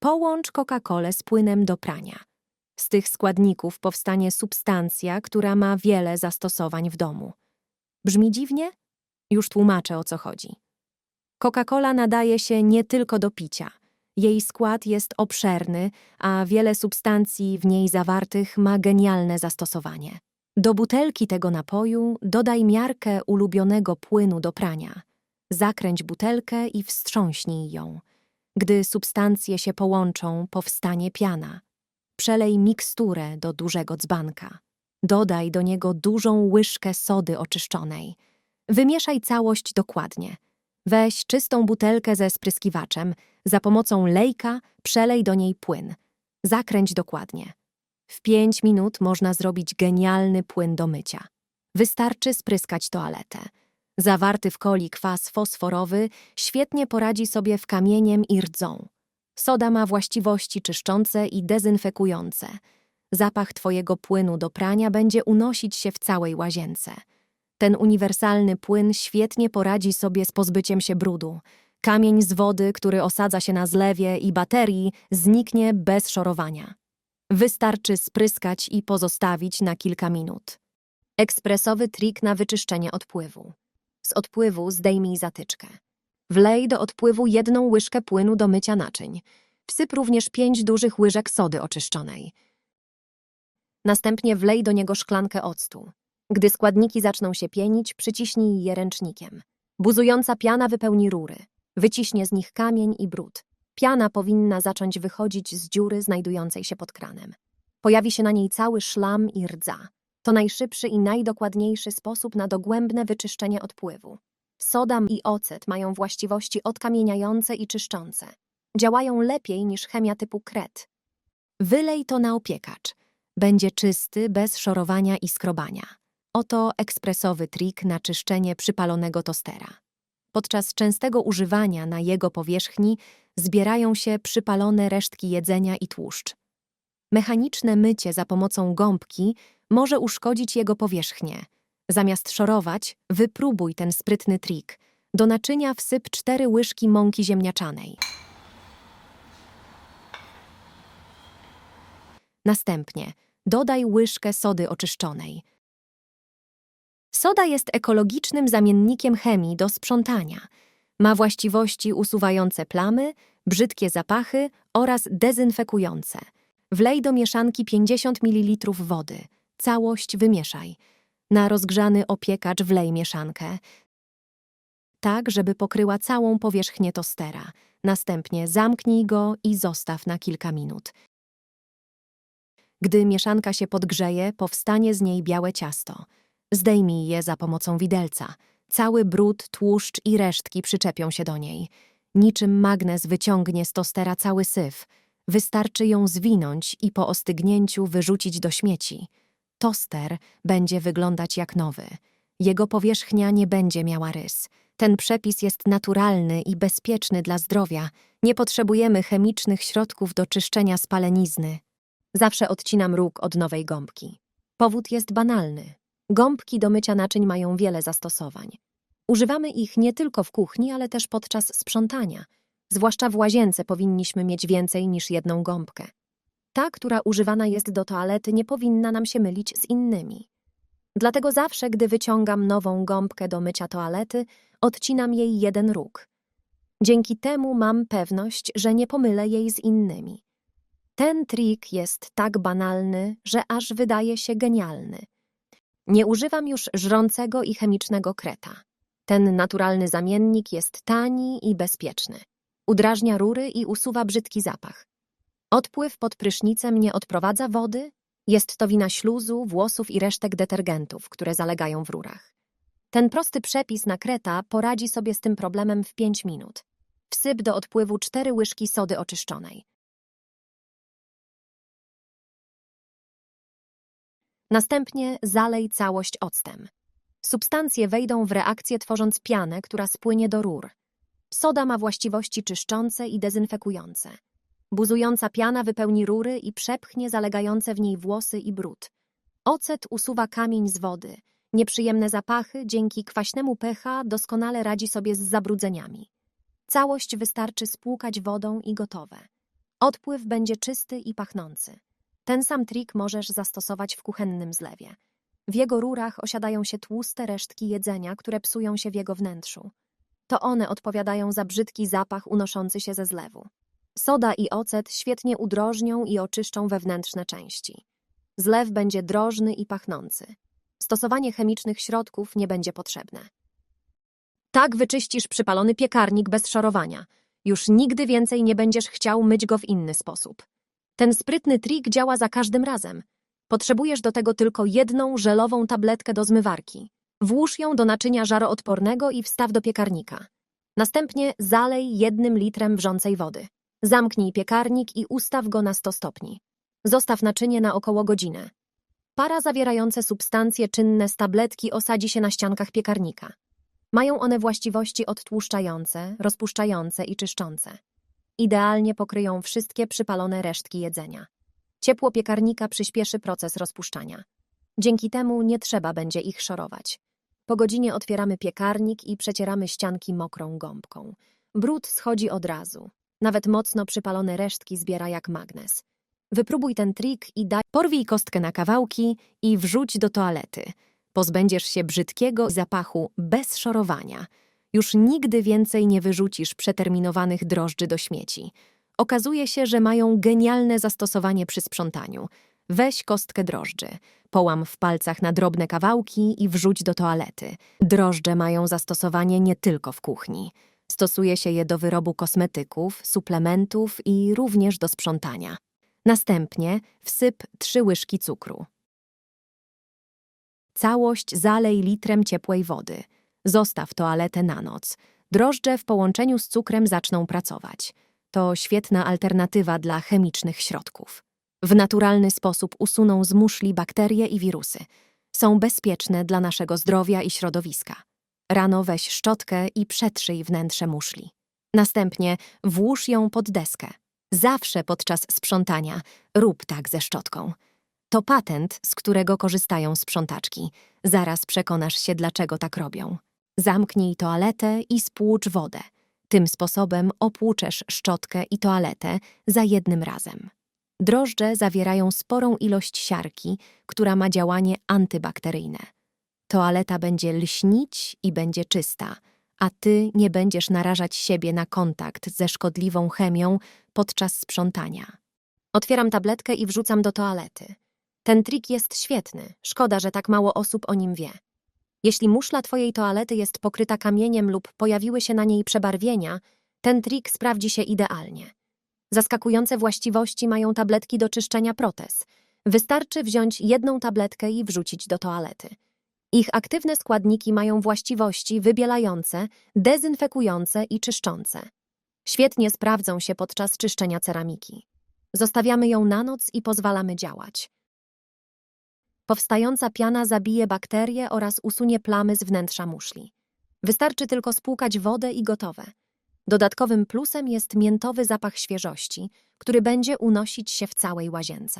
Połącz Coca-Colę z płynem do prania. Z tych składników powstanie substancja, która ma wiele zastosowań w domu. Brzmi dziwnie? Już tłumaczę, o co chodzi. Coca-Cola nadaje się nie tylko do picia. Jej skład jest obszerny, a wiele substancji w niej zawartych ma genialne zastosowanie. Do butelki tego napoju dodaj miarkę ulubionego płynu do prania. Zakręć butelkę i wstrząśnij ją. Gdy substancje się połączą, powstanie piana. Przelej miksturę do dużego dzbanka. Dodaj do niego dużą łyżkę sody oczyszczonej. Wymieszaj całość dokładnie. Weź czystą butelkę ze spryskiwaczem. Za pomocą lejka przelej do niej płyn. Zakręć dokładnie. W 5 minut można zrobić genialny płyn do mycia. Wystarczy spryskać toaletę. Zawarty w coli kwas fosforowy świetnie poradzi sobie w kamieniem i rdzą. Soda ma właściwości czyszczące i dezynfekujące. Zapach twojego płynu do prania będzie unosić się w całej łazience. Ten uniwersalny płyn świetnie poradzi sobie z pozbyciem się brudu. Kamień z wody, który osadza się na zlewie i baterii, zniknie bez szorowania. Wystarczy spryskać i pozostawić na kilka minut. Ekspresowy trik na wyczyszczenie odpływu. Z odpływu zdejmij zatyczkę. Wlej do odpływu 1 łyżkę płynu do mycia naczyń. Wsyp również 5 dużych łyżek sody oczyszczonej. Następnie wlej do niego szklankę octu. Gdy składniki zaczną się pienić, przyciśnij je ręcznikiem. Buzująca piana wypełni rury. Wyciśnie z nich kamień i brud. Piana powinna zacząć wychodzić z dziury znajdującej się pod kranem. Pojawi się na niej cały szlam i rdza. To najszybszy i najdokładniejszy sposób na dogłębne wyczyszczenie odpływu. Soda i ocet mają właściwości odkamieniające i czyszczące. Działają lepiej niż chemia typu kret. Wylej to na opiekacz. Będzie czysty, bez szorowania i skrobania. Oto ekspresowy trik na czyszczenie przypalonego tostera. Podczas częstego używania na jego powierzchni zbierają się przypalone resztki jedzenia i tłuszcz. Mechaniczne mycie za pomocą gąbki może uszkodzić jego powierzchnię. Zamiast szorować, wypróbuj ten sprytny trik. Do naczynia wsyp 4 łyżki mąki ziemniaczanej. Następnie dodaj łyżkę sody oczyszczonej. Soda jest ekologicznym zamiennikiem chemii do sprzątania. Ma właściwości usuwające plamy, brzydkie zapachy oraz dezynfekujące. Wlej do mieszanki 50 ml wody. Całość wymieszaj. Na rozgrzany opiekacz wlej mieszankę, tak żeby pokryła całą powierzchnię tostera. Następnie zamknij go i zostaw na kilka minut. Gdy mieszanka się podgrzeje, powstanie z niej białe ciasto. Zdejmij je za pomocą widelca. Cały brud, tłuszcz i resztki przyczepią się do niej. Niczym magnes wyciągnie z tostera cały syf. Wystarczy ją zwinąć i po ostygnięciu wyrzucić do śmieci. Toster będzie wyglądać jak nowy. Jego powierzchnia nie będzie miała rys. Ten przepis jest naturalny i bezpieczny dla zdrowia. Nie potrzebujemy chemicznych środków do czyszczenia spalenizny. Zawsze odcinam róg od nowej gąbki. Powód jest banalny. Gąbki do mycia naczyń mają wiele zastosowań. Używamy ich nie tylko w kuchni, ale też podczas sprzątania. Zwłaszcza w łazience powinniśmy mieć więcej niż 1 gąbkę. Ta, która używana jest do toalety, nie powinna nam się mylić z innymi. Dlatego zawsze, gdy wyciągam nową gąbkę do mycia toalety, odcinam jej 1 róg. Dzięki temu mam pewność, że nie pomylę jej z innymi. Ten trik jest tak banalny, że aż wydaje się genialny. Nie używam już żrącego i chemicznego kreta. Ten naturalny zamiennik jest tani i bezpieczny. Udrażnia rury i usuwa brzydki zapach. Odpływ pod prysznicem nie odprowadza wody. Jest to wina śluzu, włosów i resztek detergentów, które zalegają w rurach. Ten prosty przepis na kreta poradzi sobie z tym problemem w 5 minut. Wsyp do odpływu 4 łyżki sody oczyszczonej. Następnie zalej całość octem. Substancje wejdą w reakcję, tworząc pianę, która spłynie do rur. Soda ma właściwości czyszczące i dezynfekujące. Buzująca piana wypełni rury i przepchnie zalegające w niej włosy i brud. Ocet usuwa kamień z wody. Nieprzyjemne zapachy dzięki kwaśnemu pH doskonale radzi sobie z zabrudzeniami. Całość wystarczy spłukać wodą i gotowe. Odpływ będzie czysty i pachnący. Ten sam trik możesz zastosować w kuchennym zlewie. W jego rurach osiadają się tłuste resztki jedzenia, które psują się w jego wnętrzu. To one odpowiadają za brzydki zapach unoszący się ze zlewu. Soda i ocet świetnie udrożnią i oczyszczą wewnętrzne części. Zlew będzie drożny i pachnący. Stosowanie chemicznych środków nie będzie potrzebne. Tak wyczyścisz przypalony piekarnik bez szorowania. Już nigdy więcej nie będziesz chciał myć go w inny sposób. Ten sprytny trik działa za każdym razem. Potrzebujesz do tego tylko jedną żelową tabletkę do zmywarki. Włóż ją do naczynia żaroodpornego i wstaw do piekarnika. Następnie zalej 1 litrem wrzącej wody. Zamknij piekarnik i ustaw go na 100 stopni. Zostaw naczynie na około godzinę. Para zawierające substancje czynne z tabletki osadzi się na ściankach piekarnika. Mają one właściwości odtłuszczające, rozpuszczające i czyszczące. Idealnie pokryją wszystkie przypalone resztki jedzenia. Ciepło piekarnika przyspieszy proces rozpuszczania. Dzięki temu nie trzeba będzie ich szorować. Po godzinie otwieramy piekarnik i przecieramy ścianki mokrą gąbką. Brud schodzi od razu. Nawet mocno przypalone resztki zbiera jak magnes. Wypróbuj ten trik i porwij kostkę na kawałki i wrzuć do toalety. Pozbędziesz się brzydkiego zapachu bez szorowania. Już nigdy więcej nie wyrzucisz przeterminowanych drożdży do śmieci. Okazuje się, że mają genialne zastosowanie przy sprzątaniu. Weź kostkę drożdży, połam w palcach na drobne kawałki i wrzuć do toalety. Drożdże mają zastosowanie nie tylko w kuchni. Stosuje się je do wyrobu kosmetyków, suplementów i również do sprzątania. Następnie wsyp 3 łyżki cukru. Całość zalej litrem ciepłej wody. Zostaw toaletę na noc. Drożdże w połączeniu z cukrem zaczną pracować. To świetna alternatywa dla chemicznych środków. W naturalny sposób usuną z muszli bakterie i wirusy. Są bezpieczne dla naszego zdrowia i środowiska. Rano weź szczotkę i przetrzyj wnętrze muszli. Następnie włóż ją pod deskę. Zawsze podczas sprzątania rób tak ze szczotką. To patent, z którego korzystają sprzątaczki. Zaraz przekonasz się, dlaczego tak robią. Zamknij toaletę i spłucz wodę. Tym sposobem opłuczesz szczotkę i toaletę za jednym razem. Drożdże zawierają sporą ilość siarki, która ma działanie antybakteryjne. Toaleta będzie lśnić i będzie czysta, a ty nie będziesz narażać siebie na kontakt ze szkodliwą chemią podczas sprzątania. Otwieram tabletkę i wrzucam do toalety. Ten trik jest świetny, szkoda, że tak mało osób o nim wie. Jeśli muszla twojej toalety jest pokryta kamieniem lub pojawiły się na niej przebarwienia, ten trik sprawdzi się idealnie. Zaskakujące właściwości mają tabletki do czyszczenia protez. Wystarczy wziąć 1 tabletkę i wrzucić do toalety. Ich aktywne składniki mają właściwości wybielające, dezynfekujące i czyszczące. Świetnie sprawdzą się podczas czyszczenia ceramiki. Zostawiamy ją na noc i pozwalamy działać. Powstająca piana zabije bakterie oraz usunie plamy z wnętrza muszli. Wystarczy tylko spłukać wodę i gotowe. Dodatkowym plusem jest miętowy zapach świeżości, który będzie unosić się w całej łazience.